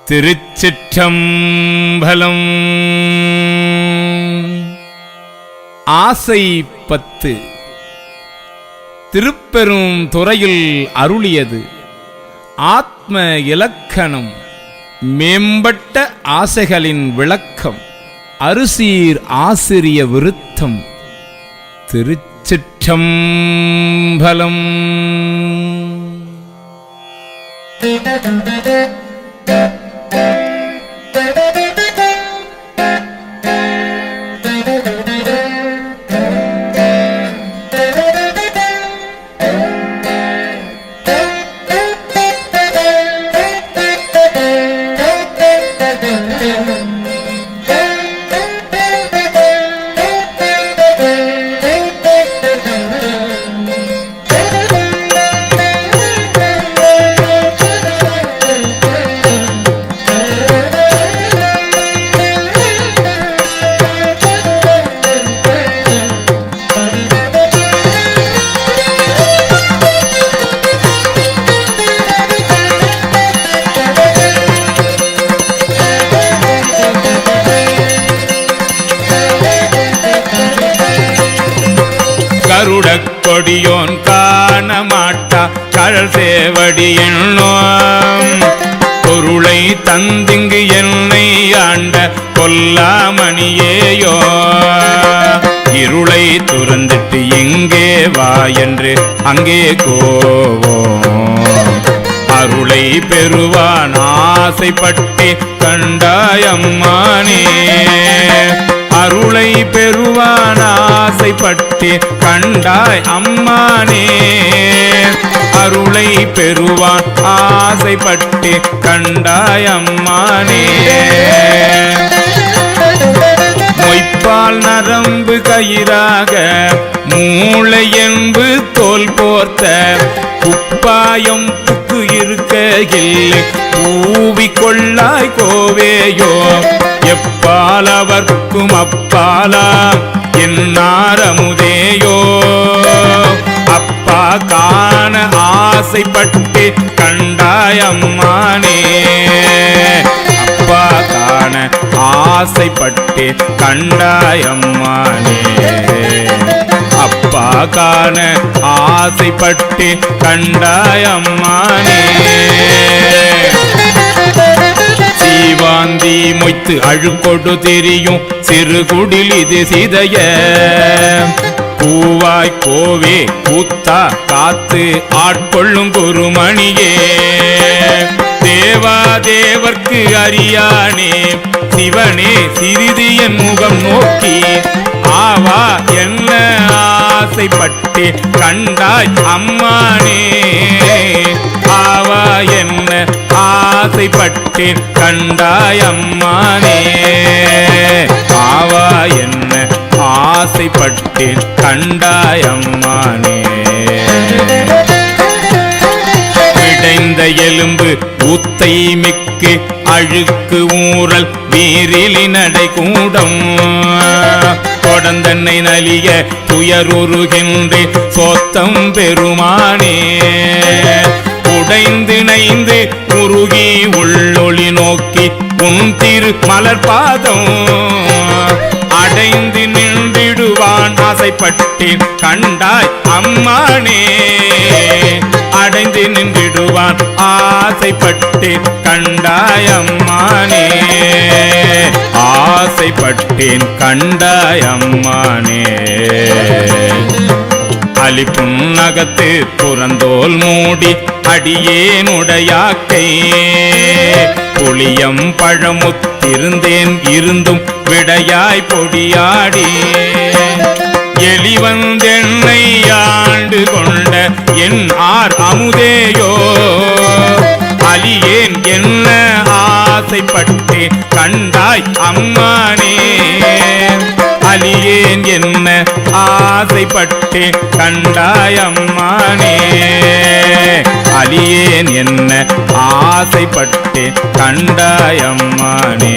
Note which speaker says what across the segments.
Speaker 1: திருச்சிற்றம்பலம். ஆசை 10 திருப்பெரும் துறையில் அருளியது ஆத்ம இலக்கணம். மேம்பட்ட ஆசைகளின் விளக்கம். அருசீர் ஆசிரிய விருத்தம். திருச்சிற்றம்பலம். கருடக்கொடியோன் காண மாட்டா கழல் சேவடி என்னோம் பொருளை தந்திங்கு என்னை ஆண்ட கொல்லாமணியேயோ. இருளை துறந்துட்டு எங்கே வா என்று அங்கே கோவோம். அருளை பெறுவான் ஆசைப்பட்டு கண்டாயம்மானே. அருளை பெறுவான் ஆசைப்பட்டு கண்டாய் அம்மானே. அருளை பெறுவான் ஆசைப்பட்டு கண்டாய் அம்மானே. மொய்ப்பால் நரம்பு கயிறாக மூளை என்பு தோல் போர்த்த குப்பாயம் புக்கு இருக்கையில் பூவி கொள்ளாய் கோவேயோ. எப்பால் அவர்க்கும் அப்பாலாம் என்னாரமுதேயோ. அப்பா காண ஆசைப்பட்டு கண்டாயம்மானே. அப்பா காண ஆசைப்பட்டு கண்டாயம்மானே. அப்பா காண ஆசைப்பட்டு கண்டாயம்மானே. சீவாந்தி மொய்த்து அழுக்கொடு தெரியும் சிறுகுடில் இது சிதைய. பூவாய் கோவே கூத்தா காத்து ஆட்கொள்ளும் குருமணியே. தேவா தேவர்க்கு அறியானே சிவனே சிறிது என் முகம் நோக்கி. ஆவா என்ன ஆசைப்பட்டு கண்டாய் அம்மானே. ஆவா என்ன ஆசைப்பட்டு கண்டாய் அம்மானே. ஆவா என்ன ஆசைப்பட்டு கண்டாய் அம்மானே. இடைந்த எலும்பு ஊத்தை மிக்கு அழுக்கு ஊறல் வீரிலி நடை கூடம். கொடந்தன்னை நலிய துயருகின்ற சோத்தம் பெருமானே. உடைந்து நைந்து உருகி உள்ளொளி நோக்கி உன் திரு மலர்பாதம் அடைந்து நின்றிடுவான் ஆசைப்பட்டு கண்டாய் அம்மானே. அடைந்து நின்றிடுவான் ஆசைப்பட்டு கண்டாய் அம்மானே. ஆசைப்பட்டேன் கண்டாய் அம்மானே. அலிப்பும் நகத்து புறந்தோல் மூடி அடியேனுடையாக்கை. புளியம் பழமுத்திருந்தேன் இருந்தும் விடையாய் பொடியாடி. எலிவந்தென்னை ஆண்டு கொண்ட என் ஆர் அமுதேயோ. அலியேன் என்ன ஆசைப்பட்டு கண்டாய் அம்மானே. அலியேன் என்ன ஆசைப்பட்டு கண்டாய் அம்மானே. அலியேன் என்ன ஆசைப்பட்டு கண்டாய் அம்மானே.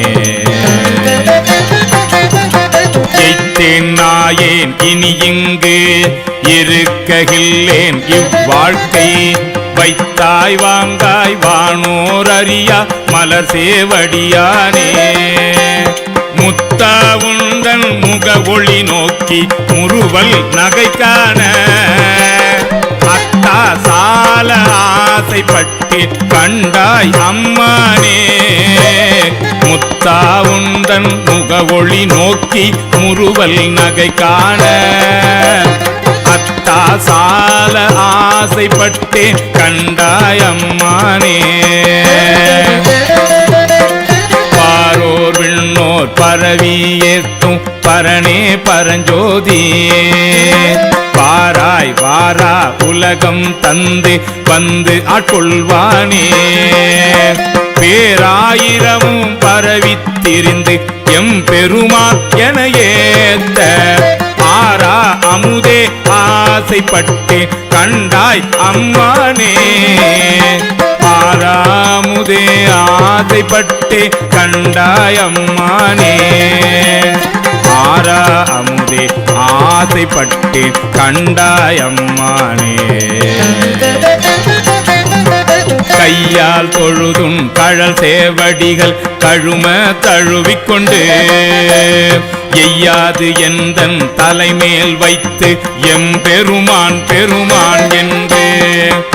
Speaker 1: எய்த்தேன் நாயேன் இனி இங்கு இருக்ககில்லேன் இவ்வாழ்க்கை. வைத்தாய் வாங்காய் வானோர் அறியா மலர் சேவடியானே முத்தா உந்தன் முக ஒளி நோக்கி முறுவல் நகை காண அத்தா சால ஆசைப்பட்டு கண்டாய் அம்மானே முத்தா உந்தன் முக ஒளி நோக்கி முறுவல் நகை காண அத்தா சால ஆசைப்பட்டு கண்டாய் அம்மானே பாரோர் விண்ணோர் பரவி ஏத்தும் பரணே பரஞ்சோதி வாராய் வாரா உலகம் தந்து வந்து ஆட்கொள்வானே பேராயிரமும் பரவித்திரிந்து எம் பெருமான் என ஏத்த ஆரா அமுதே ஆசைப்பட்டு கண்டாய் அம்மானே ஆராமுதே ஆசைப்பட்டு கண்டாய் அம்மானே ஆரா அமுதே ஆசைப்பட்டு கண்டாய் அம்மானே கையால் தொழுதும் கழல் சேவடிகள் கழும தழுவிக்கொண்டு எய்யாது எந்தன் தலைமேல் வைத்து எம் பெருமான் பெருமான் என்று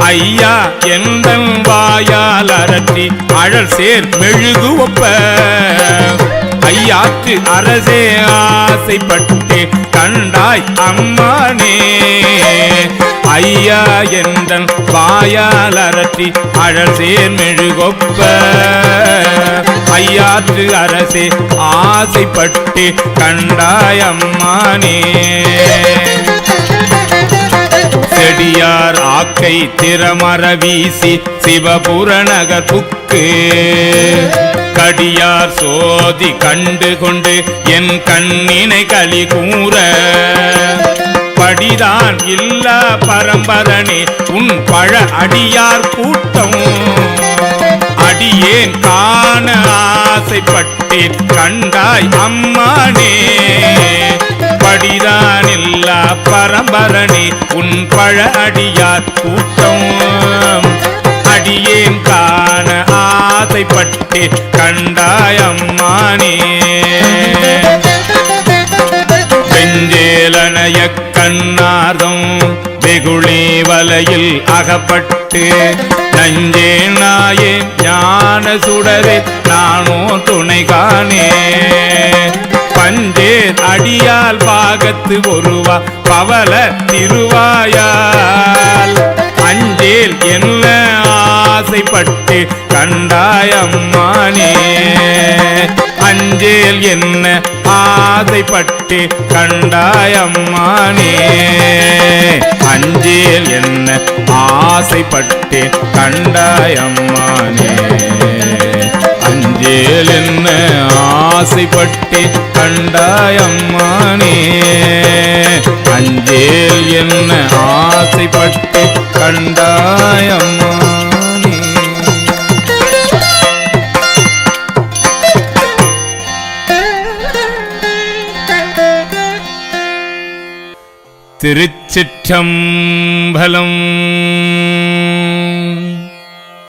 Speaker 1: ஐயா எந்தன் வாயால் அரற்றி அழல் சேர் மெழுகு ஒப்ப ஐயாற்று அரசே ஆசைப்பட்டு கண்டாய் அம்மானே ஐயா எந்தன் வாயால் அரற்றி அழல் சேர் மெழுகொப்ப ஐயாற்று அரசே ஆசைப்பட்டு கண்டாய் அம்மானே செடியார் ஆக்கை திறமர வீசி சிவபுரநகர் புக்கு கடியார் சோதி கண்டு கொண்டு என் கண்ணினை களி கூற படிதான் இல்ல பரம்பரனே உன் பழ அடியார் கூட்டம் அடியேன் காண ஆசைப்பட்டேன் கண்டாய் அம்மானே படிதான் இல்ல பரம்பரனே உன் பழ அடியார் கூட்டம் அடியேன் காண ஆசைப்பட்டு கண்டாய் அம்மானே வெஞ்சேலனைய கண்ணார்தம் வெகுளி வலையில் அகப்பட்டு நஞ்சே நாயே ஞான சுடரே நானோ துணை காணே பஞ்சே அடியால் பாகத்து ஒருவா பவல திருவாயால் அஞ்சேல் என்ன ஆசைப்பட்டு கண்டாய் அம்மானே அஞ்சேல் என்ன ஆசைப்பட்டு கண்டாய் அம்மானே அஞ்சேல் என்ன ஆசைப்பட்டு கண்டாய் அம்மானே அஞ்சேல் என்ன ஆசைப்பட்டு கண்டாய் அம்மானே அஞ்சேல் என்ன ஆசைப்பட்டு கண்டாய் அம்மானே திருச்சிற்றம்பலம்.